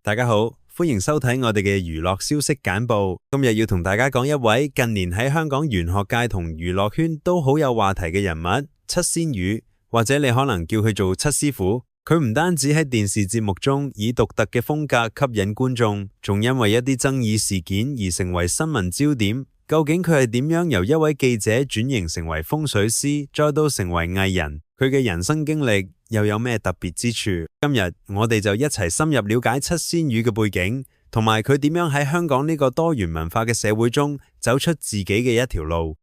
大家好，歡迎收睇我哋嘅娛樂消息簡報。今日要同大家講一位近年喺香港玄學界同娛樂圈都好有話題嘅人物，七仙羽，或者你可能叫佢做七師傅。佢唔單止喺電視節目中以獨特嘅風格吸引觀眾，仲因為一啲爭議事件而成為新聞焦點。究竟佢係點樣由一位記者轉型成為風水師，再到成為藝人？佢嘅人生經歷又有咩特別之處？今日我哋就一齊深入了解七仙羽嘅背景，同埋佢點樣喺香港呢個多元文化嘅社會中走出自己嘅一條路。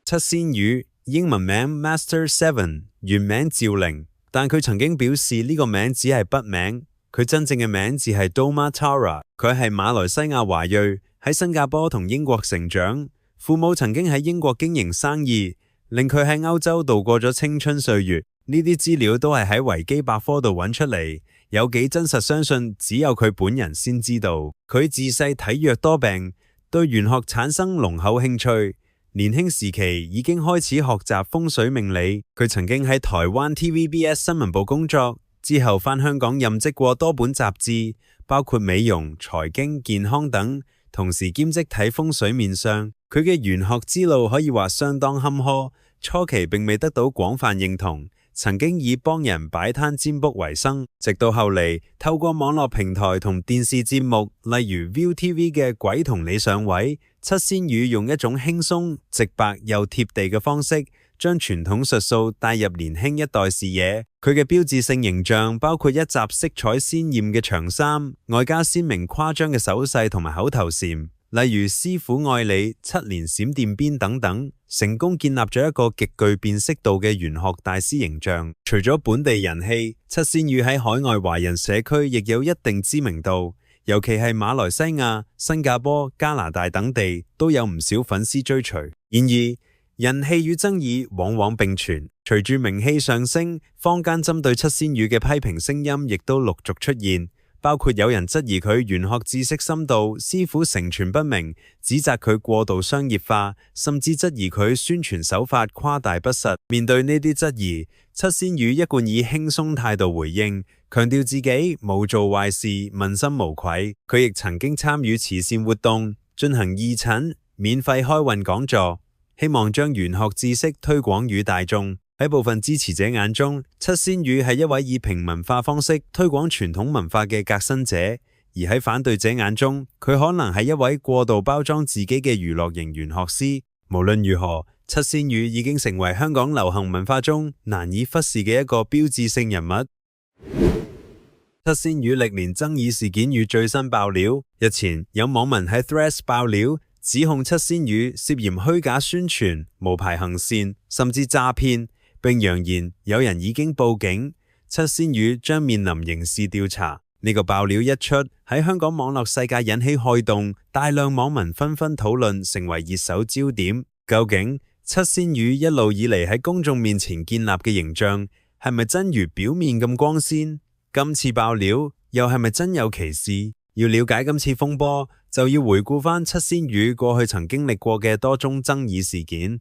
七仙羽英文名 Master Seven， 原名趙靈，但佢曾經表示呢個名只係筆名，佢真正嘅名字係 Doma Tara。佢係馬來西亞華裔，喺新加坡同英國成長，父母曾經喺英國經營生意，令佢喺歐洲度過咗青春歲月。呢啲資料都係喺維基百科度揾出嚟，有幾真實相信只有佢本人先知道。佢自細體弱多病，對玄學產生濃厚興趣，年輕時期已經開始學習風水命理。佢曾經喺台灣 TVBS 新聞部工作，之後返香港任職過多本雜誌，包括美容、財經、健康等，同時兼職睇風水面相。佢嘅玄學之路可以話相當坎坷，初期並未得到廣泛認同，曾經以幫人擺攤占卜為生，直到後嚟透過網絡平台同電視節目，例如 ViuTV 嘅鬼同你上位，七仙羽用一種輕鬆、直白又貼地嘅方式，將傳統術數帶入年輕一代視野。佢嘅標誌性形象包括一襲色彩鮮豔嘅長衫，外加鮮明誇張嘅手勢同埋口頭禪，例如師傅愛你、七連閃電鞭等等，成功建立咗一個極具辨識度嘅玄學大師形象。除咗本地人氣，七仙羽喺海外華人社區亦有一定知名度，尤其係馬來西亞、新加坡、加拿大等地都有唔少粉絲追隨。然而，人氣與爭議往往並存，隨住名氣上升，坊間針對七仙羽嘅批評聲音亦都陸續出現，包括有人質疑佢玄學知識深度、師傅承傳不明，指責佢過度商業化，甚至質疑佢宣傳手法誇大不實。面對呢啲質疑，七仙羽一貫以輕鬆態度回應，強調自己冇做壞事，問心無愧。佢亦曾經參與慈善活動，進行義診、免費開運講座，希望將玄學知識推廣與大眾。喺部分支持者眼中，七仙羽係一位以平民化方式推廣傳統文化嘅革新者；而喺反對者眼中，佢可能係一位過度包裝自己嘅娛樂型玄學師。無論如何，七仙羽已經成為香港流行文化中難以忽視嘅一個標誌性人物。七仙羽歷年爭議事件與最新爆料，日前有網民喺 Threads 爆料，指控七仙羽涉嫌虛假宣傳、無牌行善，甚至詐騙，並揚言有人已經報警，七仙羽將面臨刑事調查。呢個爆料一出，喺香港網絡世界引起駭動，大量網民紛紛討論，成為熱搜焦點。究竟七仙羽一路以嚟喺公眾面前建立嘅形象，係咪真如表面咁光鮮？今次爆料又係咪真有其事？要了解今次風波，就要回顧返七仙羽過去曾經歷過嘅多宗爭議事件。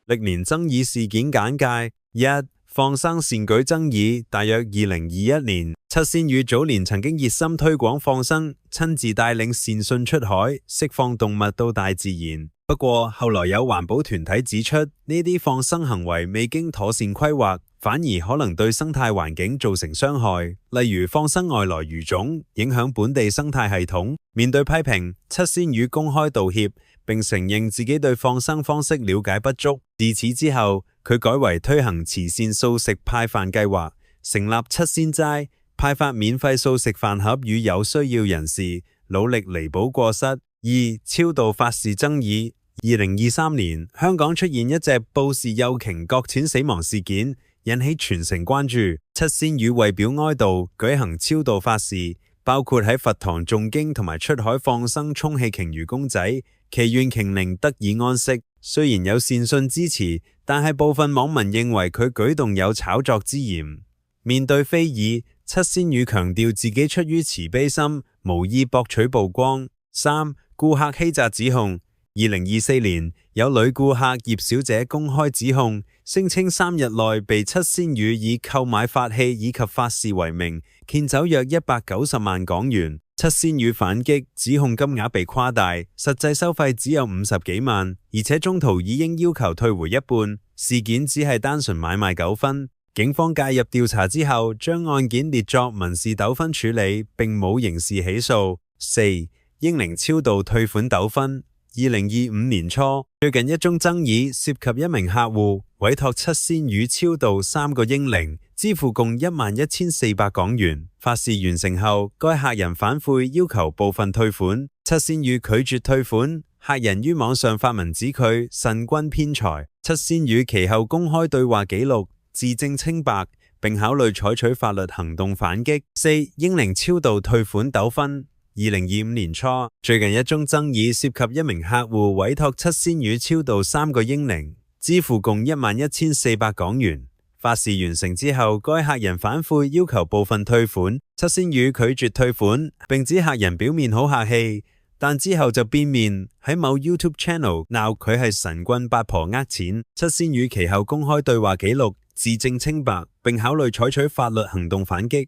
歷年爭議事件簡介：一、放生善舉爭議。大約2021年，七仙羽早年曾經熱心推廣放生，親自帶領善信出海，釋放動物到大自然。不過後來有環保團體指出，呢啲放生行為未經妥善規劃，反而可能對生態環境造成傷害，例如放生外來魚種，影響本地生態系統。面對批評，七仙羽公開道歉，並承認自己對放生方式了解不足。自此之後，佢改為推行慈善素食派飯計劃，成立七仙齋，派發免費素食飯盒予有需要人士，努力彌補過失。二、超度法事爭議。2023年，香港出現一隻布氏幼鯨擱淺死亡事件，引起全城關注。七仙羽為表哀悼，舉行超度法事，包括喺佛堂誦經同埋出海放生充氣鯨魚公仔，祈願鯨靈得以安息。雖然有善信支持，但係部分網民認為佢舉動有炒作之嫌。面對非議，七仙羽強調自己出於慈悲心，無意博取曝光。三、顧客欺詐指控。2024年，有女顧客葉小姐公開指控聲稱3日內被七仙羽以購買法器以及法事為名，騙走約190萬港元。七仙羽反擊，指控金額被誇大，實際收費只有50幾萬，而且中途已經要求退回一半。事件只係單純買賣糾紛，警方介入調查之後，將案件列作民事糾紛處理，並冇刑事起訴。4. 英靈超度退款糾紛。2025年初，最近一宗爭議涉及一名客戶委託七仙羽超度3個英靈，支付共11,400港元。法事完成後，該客人反悔要求部分退款，七仙羽拒絕退款。客人於網上發文指佢神君偏財，七仙羽其後公開對話記錄，自證清白，並考慮採取法律行動反擊。4. 英靈超度退款糾紛。2025年初，最近一宗爭議涉及一名客戶委託七仙羽超度3個英靈，支付共11,400港元。法事完成之後，該客人反悔要求部分退款，七仙羽拒絕退款，並指客人表面好客氣，但之後就變面喺某 YouTube channel 鬧佢係神棍八婆呃錢。七仙羽其後公開對話記錄，自證清白，並考慮採取法律行動反擊。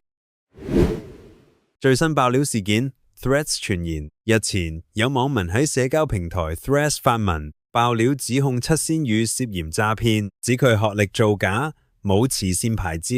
最新爆料事件。Threads 傳言，日前有網民喺社交平台 Threads 發文爆料，指控七仙羽涉嫌詐騙，指佢學歷造假，冇慈善牌照，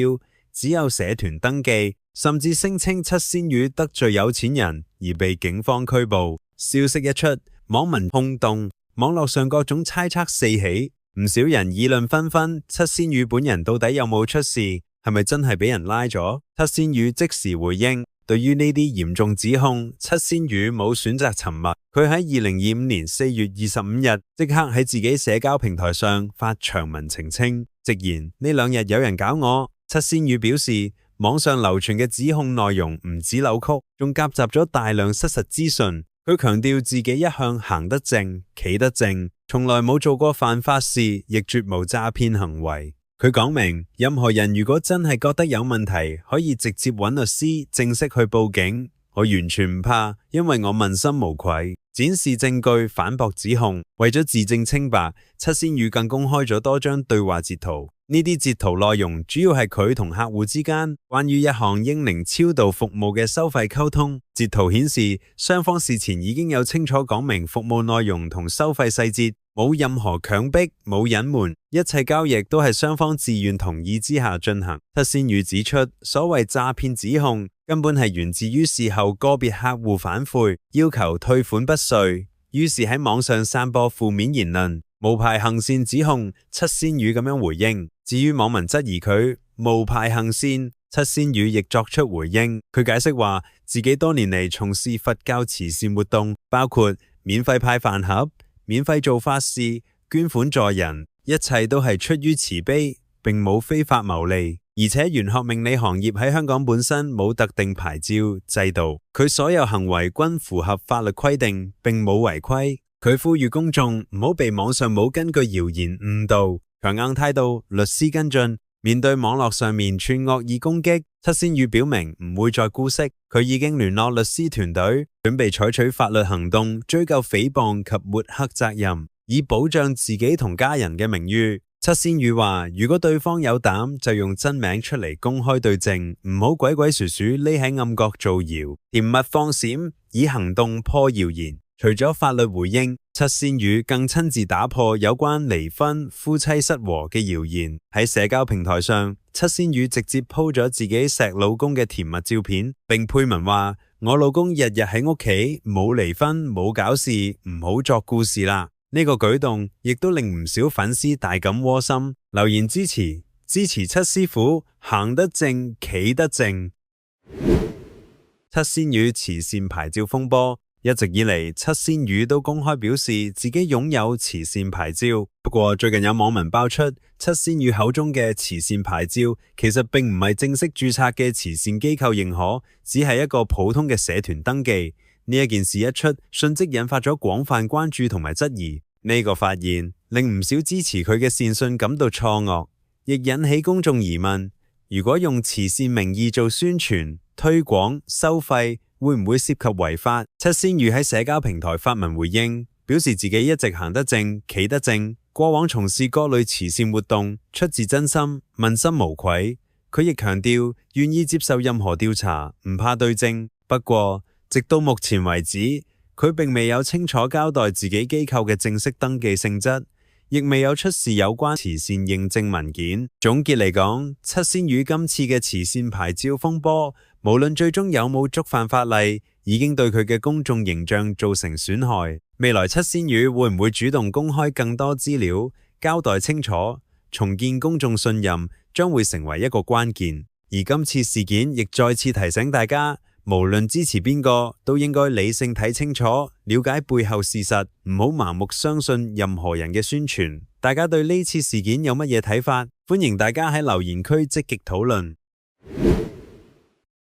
只有社團登記，甚至聲稱七仙羽得罪有錢人而被警方拘捕。消息一出，網民轟動，網絡上各種猜測四起，唔少人議論紛紛，七仙羽本人到底有冇出事，係咪真係俾人拉咗？七仙羽即時回應。對於呢啲嚴重指控，七仙羽冇選擇沉默。佢喺2025年4月25日即刻喺自己社交平台上發長文澄清，直言呢2日有人搞我。七仙羽表示，網上流傳嘅指控內容唔止扭曲，仲夾雜咗大量失實資訊。佢強調自己一向行得正，企得正，從來冇做過犯法事，亦絕無詐騙行為。佢講明，任何人如果真係覺得有問題，可以直接揾律師正式去報警。我完全唔怕，因為我問心無愧，展示證據反駁指控。為咗自證清白，七仙羽更公開咗多張對話截圖。呢啲截圖內容主要係佢同客戶之間關於一項英靈超度服務嘅收費溝通。截圖顯示，雙方事前已經有清楚講明服務內容同收費細節，冇任何強迫，冇隱瞞，一切交易都係雙方自願同意之下進行。七仙羽指出，所謂詐騙指控根本係源自於事後個別客戶反悔，要求退款不遂，於是喺網上散播負面言論，無牌行善指控。七仙羽咁樣回應。至於網民質疑佢無牌行善，七仙羽亦作出回應。佢解釋話，自己多年嚟從事佛教慈善活動，包括免費派飯盒、免費做法事、捐款助人，一切都係出於慈悲，並冇非法牟利。而且玄學命理行業喺香港本身冇特定牌照制度，佢所有行為均符合法律規定，並冇違規。佢呼籲公眾唔好被網上冇根據謠言誤導。強硬態度，律師跟進。面對網絡上面串惡意攻擊，七仙羽表明唔會再姑息，佢已經聯絡律師團隊，準備採取法律行動，追究誹謗及抹黑責任，以保障自己同家人嘅名譽。七仙羽話，如果對方有膽，就用真名出嚟公開對證，唔好鬼鬼祟祟匿喺暗角造謠，甜蜜放閃，以行動破謠言。除咗法律回應，七仙羽更親自打破有關離婚、夫妻失和嘅謠言。喺社交平台上，七仙羽直接 po 咗自己錫老公嘅甜蜜照片，並配文話：我老公日日喺屋企，冇離婚，冇搞事，唔好作故事啦。呢個舉動亦都令唔少粉絲大感窩心，留言支持七師傅行得正，企得正。七仙羽慈善牌照風波。一直以嚟，七仙羽都公開表示自己擁有慈善牌照。不過最近有網民爆出，七仙羽口中嘅慈善牌照其實並唔係正式註冊嘅慈善機構認可，只係一個普通嘅社團登記。呢一件事一出，迅即引發咗廣泛關注同埋質疑。呢個發現令唔少支持佢嘅善信感到錯愕，亦引起公眾疑問：如果用慈善名義做宣傳、推廣、收費，會唔會涉及違法？七仙羽喺社交平台發文回應，表示自己一直行得正，企得正，過往從事各類慈善活動，出自真心，問心無愧。佢亦強調願意接受任何調查，唔怕對證。不過，直到目前為止，佢並未有清楚交代自己機構嘅正式登記性質，亦未有出示有關慈善認證文件。總結嚟講，七仙魚今次嘅慈善牌照風波，無論最終有冇觸犯法例，已經對佢嘅公眾形象造成損害。未來七仙魚會唔會主動公開更多資料，交代清楚，重建公眾信任，將會成為一個關鍵。而今次事件亦再次提醒大家，無論支持邊個，都應該理性睇清楚，了解背後事實，唔好盲目相信任何人嘅宣傳。大家對呢次事件有乜嘢睇法？歡迎大家喺留言區積極討論。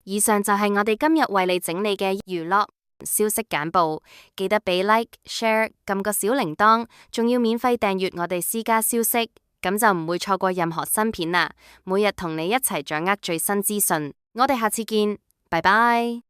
以上就係我哋今日為你整理嘅娛樂消息簡報，記得俾 like、share、撳個小鈴鐺，仲要免費訂閱我哋私家消息，咁就唔會錯過任何新片啦。每日同你一齊掌握最新資訊，我哋下次見。拜拜。